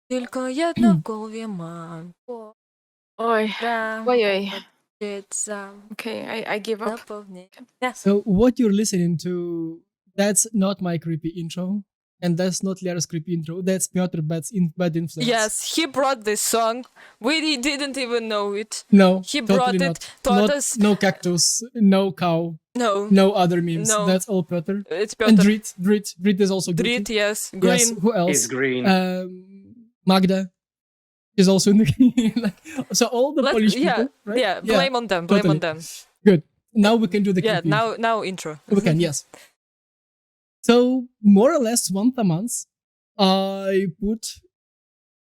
Tylko jedno w głowie mam. Oj, ojej. Za Okay, I give up. zapomnienia. So what you're listening to, that's not my creepy intro. And that's not Lera's creepy intro. That's Piotr Bad Influence. Yes, he brought this song. We didn't even know it. No, He totally brought not. it, taught Not, us. no cactus, no cow, No, no other memes. No. That's all Piotr. it's And Piotr. Drit is also guilty. Drit, yes. Green. Yes, who else? Is green. Magda is also in the like, so all the Polish people, right? Yeah, blame on them. Blame totally. on them. Good. Now we can do the Yeah, creepy. now intro. We can, yes. So more or less once a month, I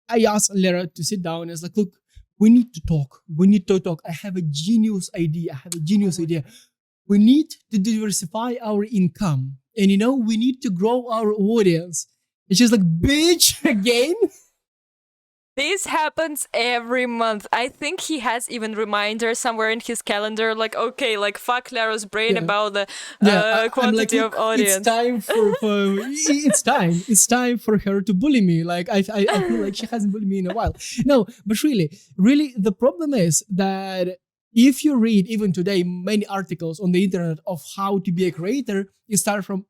asked Lera to sit down and it's like, look, we need to talk. We need to talk. I have a genius idea. We need to diversify our income. And we need to grow our audience. And she's like, bitch, again? This happens every month. I think he has even reminders somewhere in his calendar, like, okay, like, fuck Lera's brain about the quantity of audience. It's time it's time for her to bully me. Like, I feel like she hasn't bullied me in a while. No, but really, the problem is that if you read even today many articles on the internet of how to be a creator, you start from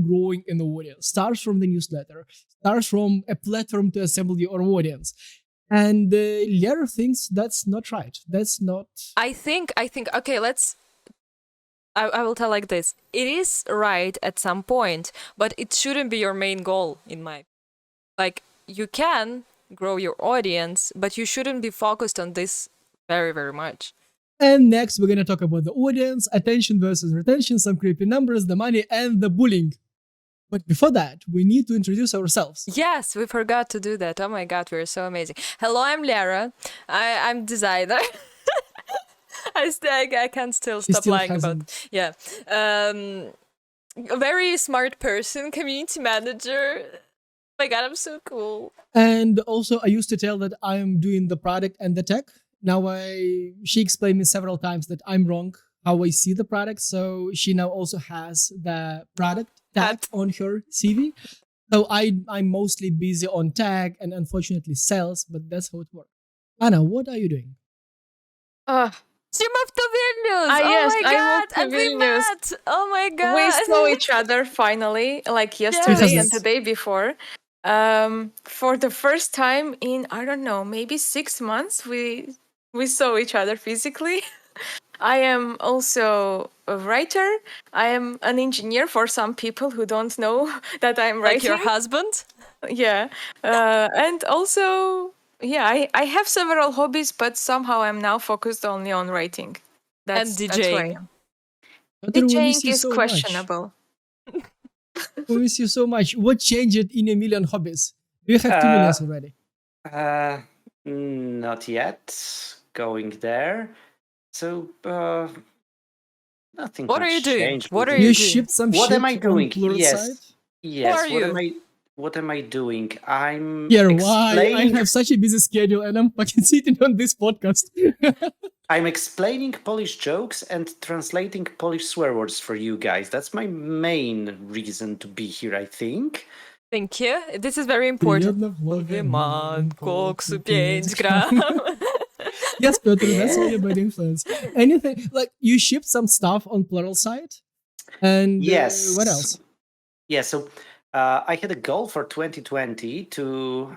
growing an audience, starts from the newsletter, starts from a platform to assemble your audience. And Lera thinks that's not right. That's not... I think, okay, I will tell like this. It is right at some point, but it shouldn't be your main goal in my... Like, you can grow your audience, but you shouldn't be focused on this very, very much. And next, we're going to talk about the audience, attention versus retention, some creepy numbers, the money, and the bullying. But before that, we need to introduce ourselves. Yes, we forgot to do that. Oh my god, we're so amazing. Hello, I'm Lera. I'm designer. I can't still stop lying about... Yeah. A very smart person, community manager. Oh my god, I'm so cool. And also, I used to tell that I'm doing the product and the tech. Now she explained me several times that I'm wrong how I see the product. So she now also has the product tag on her CV. So I'm mostly busy on tag and unfortunately sales, but that's how it works. Anna, what are you doing? She moved to Vilnius! Yes, oh my god! I moved to Vilnius. Met! Oh my god! We saw each other finally, like yesterday and the day before. For the first time in, I don't know, maybe 6 months, we saw each other physically. I am also a writer. I am an engineer for some people who don't know that I'm writing. Like your husband? Yeah. And also, yeah, I have several hobbies, but somehow I'm now focused only on writing. And DJing. DJing is questionable. We miss you so much. What changed in a million hobbies? Do you have 2 million already? Not yet. Going there. So, nothing. What are you doing? What are you doing? Shipped some what shit am I doing? Yes. What am I doing? I'm why? I have such a busy schedule and I'm fucking sitting on this podcast. I'm explaining Polish jokes and translating Polish swear words for you guys. That's my main reason to be here, I think. Thank you. This is very important. Yes, Piotr, that's all about influence. Anything, like you shipped some stuff on Plural site? And yes. What else? Yeah, so I had a goal for 2020 to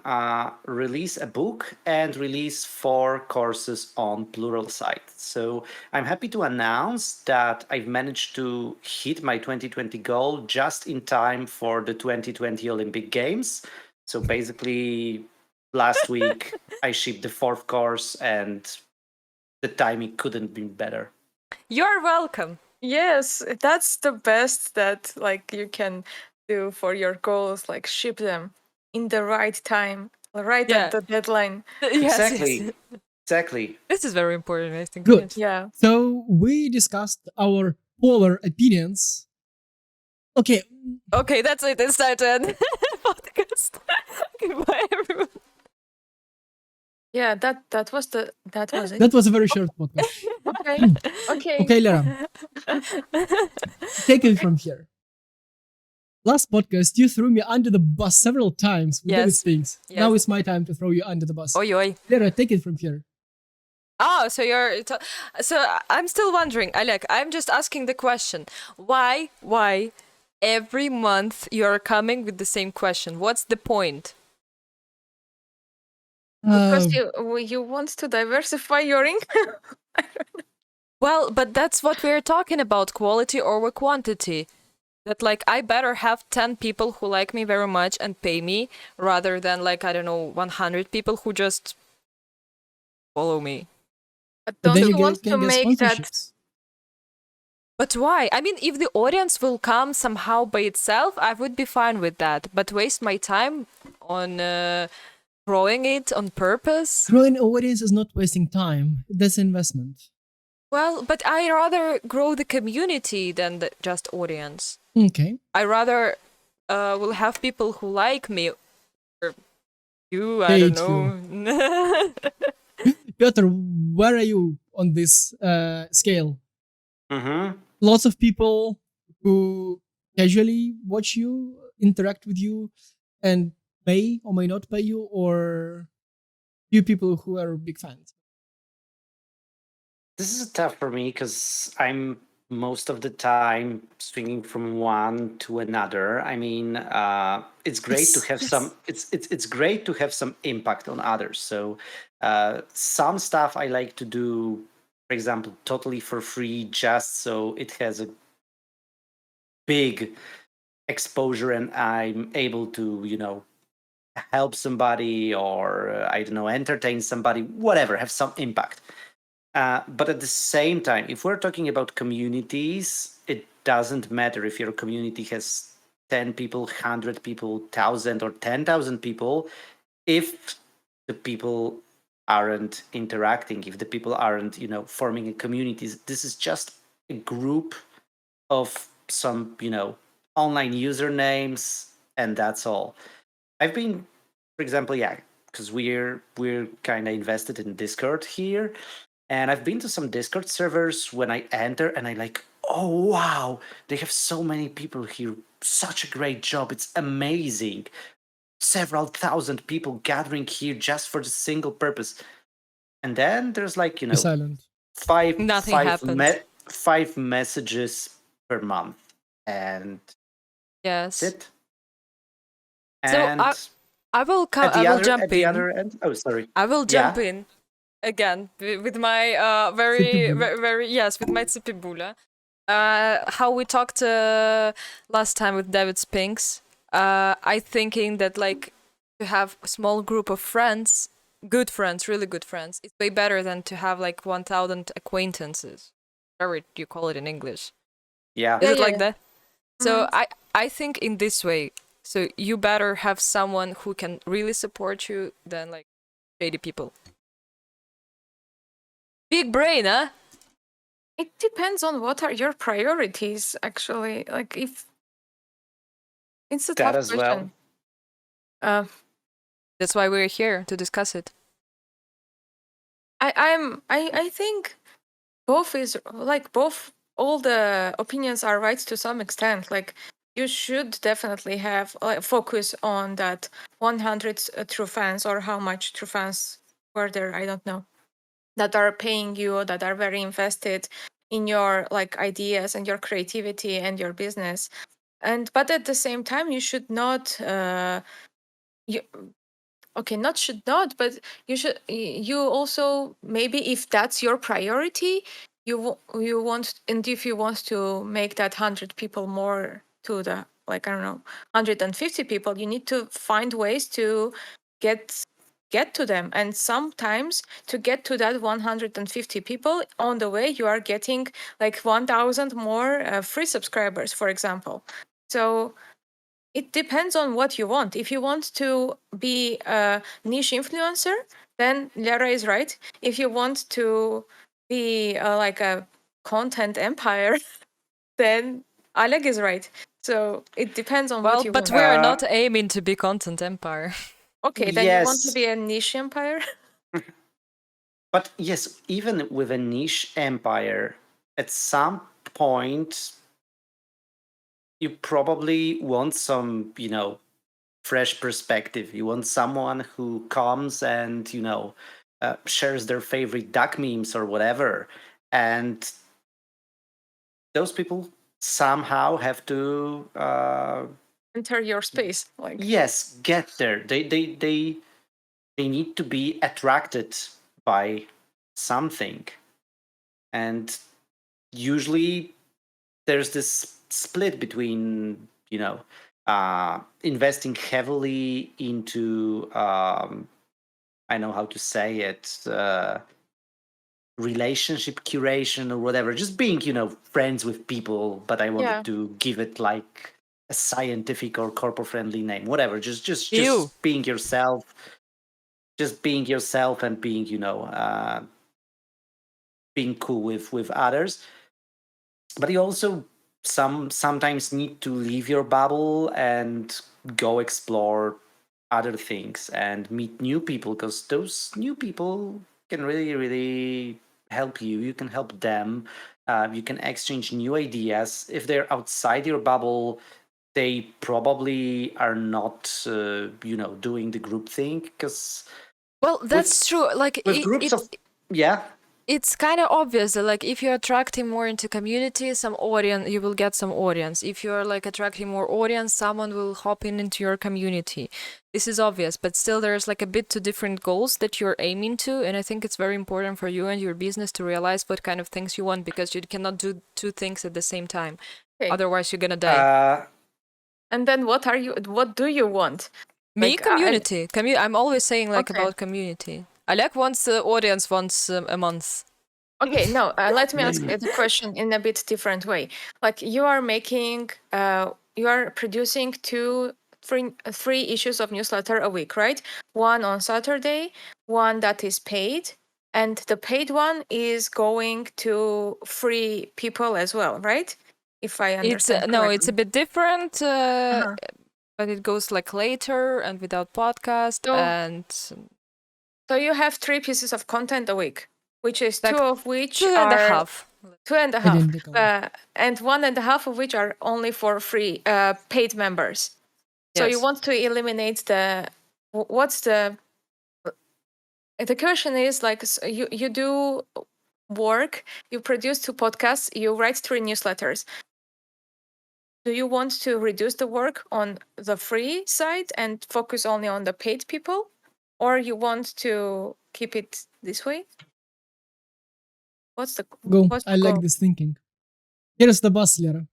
release a book and release 4 courses on Plural site. So I'm happy to announce that I've managed to hit my 2020 goal just in time for the 2020 Olympic Games. So basically, last week I shipped the 4th course and the timing couldn't be better. You're welcome. Yes, that's the best that like you can do for your goals, like ship them in the right time, right at the deadline. Exactly. Exactly. This is very important, I think. Good. Yeah. So we discussed our polar opinions. Okay, that's it. It started podcast. Goodbye, everyone. Yeah, that was it. That was a very short podcast. Okay. Okay, Lera. Take it from here. Last podcast, you threw me under the bus several times with David's Yes. things. Yes. Now it's my time to throw you under the bus. Oi, oi. Lera, take it from here. Oh, so I'm still wondering, Alec, I'm just asking the question. Why every month you're coming with the same question? What's the point? Because you want to diversify your income. Well, but that's what we're talking about, quality over quantity. That like I better have 10 people who like me very much and pay me rather than like I don't know 100 people who just follow me. But But don't then you want can to get make that? sponsorships. But why? I mean, if the audience will come somehow by itself, I would be fine with that. But waste my time on growing it on purpose? Growing an audience is not wasting time. That's investment. Well, but I rather grow the community than just audience. Okay. I rather will have people who like me. Or you, I Hate don't know. Piotr, where are you on this scale? Mm-hmm. Lots of people who casually watch you, interact with you, and may or may not pay you, or few people who are big fans? This is tough for me because I'm most of the time swinging from one to another. I mean, it's great to have some. It's great to have some impact on others. So some stuff I like to do, for example, totally for free, just so it has a big exposure and I'm able to, help somebody or I don't know, entertain somebody, whatever, have some impact. But at the same time, if we're talking about communities, it doesn't matter if your community has 10 people, 100 people, 1,000 or 10,000 people. If the people aren't interacting, if the people aren't, forming a community, this is just a group of some, online usernames, and that's all. I've been, for example, yeah, because we're kind of invested in Discord here, and I've been to some Discord servers when I enter, and I like, oh wow, they have so many people here, such a great job, it's amazing. Several thousand people gathering here just for the single purpose, and then there's like Be silent. Nothing happens. 5 messages per month, and Yes. that's it. So And I will come. at I the will other jump at the in. other end, oh sorry, I will jump yeah. in again with my very, Sipibula. very, very yes, with my tsipibula. How we talked last time with David Spinks. I thinking that like to have a small group of friends, good friends, really good friends, it's way better than to have like 1,000 acquaintances. Whatever you call it in English. Yeah. Is Yeah, it like yeah. that? So Mhm. I think in this way. So you better have someone who can really support you than like shady people. Big brain, huh? It depends on what are your priorities, actually. Like, if it's a That tough as well. question. Uh, That's why we're here to discuss it. I think both is like both. All the opinions are right to some extent. Like, you should definitely have focus on that 100 true fans, or how much true fans were there. I don't know, that are paying you, that are very invested in your like ideas and your creativity and your business. And but at the same time, you should not you okay, not should not, but you also, maybe if that's your priority, you want, and if you want to make that 100 people more to the, like, I don't know, 150 people, you need to find ways to get to them. And sometimes to get to that 150 people, on the way you are getting like 1,000 more free subscribers, for example. So it depends on what you want. If you want to be a niche influencer, then Lera is right. If you want to be like a content empire, then Oleg is right. So it depends on Well, what you but want. we're not aiming to be content empire. Okay, then you want to Yes, be a niche empire? but yes, even with a niche empire, at some point, you probably want some, fresh perspective. You want someone who comes and, shares their favorite duck memes or whatever. And those people somehow have to, enter your space, like. yes, get there. They need to be attracted by something. And usually there's this split between, investing heavily into, I know how to say it, relationship curation or whatever, just being, friends with people, but I wanted Yeah. to give it like a scientific or corporate friendly name, whatever, just You. being yourself, just being yourself and being, being cool with others. But you also sometimes need to leave your bubble and go explore other things and meet new people, because those new people can really really help you. You can help them. You can exchange new ideas. If they're outside your bubble, they probably are not doing the group thing, because Well, with that's true. Like groups of, yeah. it's kind of obvious that like if you're attracting more into community, some audience, you will get some audience. If you're like attracting more audience, someone will hop in into your community. This is obvious, but still there's like a bit two different goals that you're aiming to, and I think it's very important for you and your business to realize what kind of things you want, because you cannot do two things at the same time. Okay. Otherwise you're gonna die. And then what do you want? Me, Like, community. I'm always saying like Okay. about community. Oleg wants the audience once a month. Okay, no, let me ask the question in a bit different way. Like, you are making, you are producing three issues of newsletter a week, right? One on Saturday, one that is paid, and the paid one is going to free people as well, right? If I understand No, it's correctly. a bit different, Uh-huh. but it goes like later and without podcast So- and So you have 3 pieces of content a week, which is Like 2 of which two are and a half. 2.5, Identical. and 1.5 of which are only for free paid members. So you Yes. want to eliminate what's the question is like, you do work, you produce 2 podcasts, you write 3 newsletters. Do you want to reduce the work on the free side and focus only on the paid people, or you want to keep it this way? What's the Go. what's I the like goal? this thinking. Here's the bus, Lera.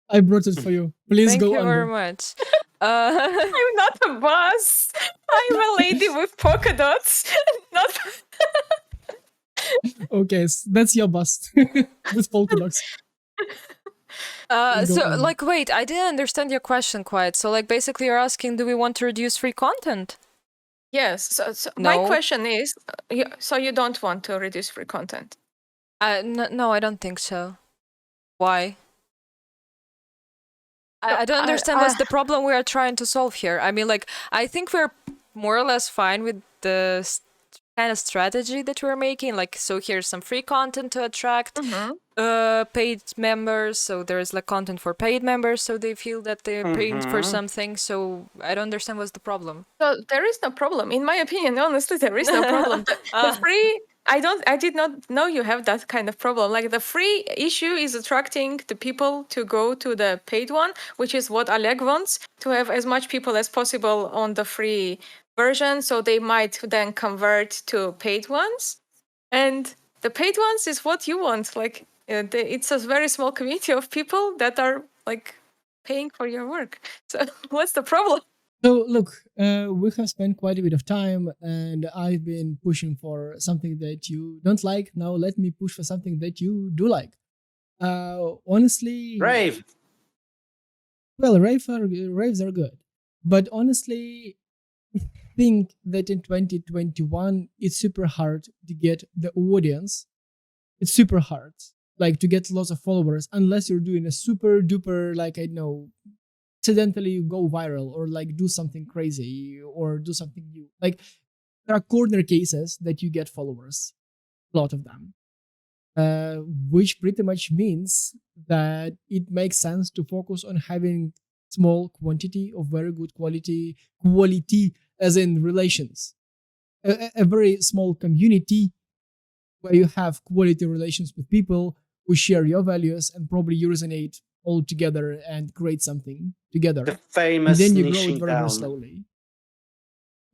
I brought it for you. Please Thank go you very under. much. I'm not a boss. I'm a lady with polka dots. Not. Okay, that's your bus with polka dots. Go So under. like wait, I didn't understand your question quite. So like basically you're asking, do we want to reduce free content? Yes. So my No. question is, so you don't want to reduce free content? No, I don't think so. Why? I don't understand what's the problem we are trying to solve here. I mean, like, I think we're more or less fine with the kind of strategy that we're making. Like, so here's some free content to attract paid members. So there's like content for paid members, so they feel that they're paying for something. So I don't understand what's the problem. So there is no problem, in my opinion. Honestly, there is no problem. The free. I did not know you have that kind of problem. Like, the free issue is attracting the people to go to the paid one, which is what Oleg wants, to have as much people as possible on the free version, so they might then convert to paid ones. And the paid ones is what you want. Like, it's a very small community of people that are like paying for your work. So what's the problem? So look, we have spent quite a bit of time, and I've been pushing for something that you don't like. Now let me push for something that you do like. Honestly, Brave. well, raves are good, but honestly, I think that in 2021 it's super hard to get the audience. It's super hard, like to get lots of followers, unless you're doing a super duper, like, I know, accidentally go viral or like do something crazy or do something new. Like, there are corner cases that you get followers, a lot of them. which pretty much means that it makes sense to focus on having small quantity of very good quality as in relations, a very small community where you have quality relations with people who share your values and probably you resonate all together and create something together. The And famous then you grow it niching very, very down. slowly.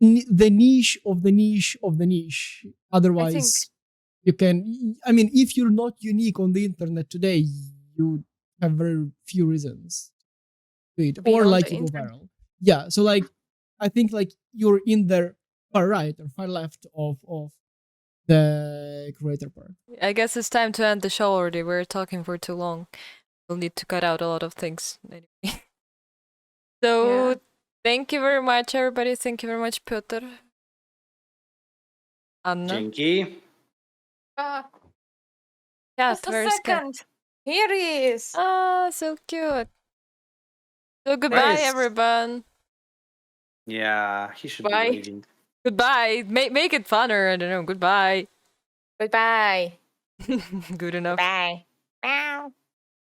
The niche of the niche of the niche. Otherwise, you can, I mean, if you're not unique on the internet today, you have very few reasons to it, or Beyond like the you go internet. viral. Yeah. So like, I think like you're in the far right or far left of the creator part. I guess it's time to end the show already. We're talking for too long. We'll need to cut out a lot of things. Anyway. So Yeah. thank you very much, everybody. Thank you very much, Piotr. Anna. Jinky. Cat, Just a where's Cat? second. Here he is. Ah, so cute. So goodbye, Nice. everyone. Yeah, he should Bye. be leaving. Goodbye. Make it funner. I don't know. Goodbye. Goodbye. Good enough. Bye. Meow.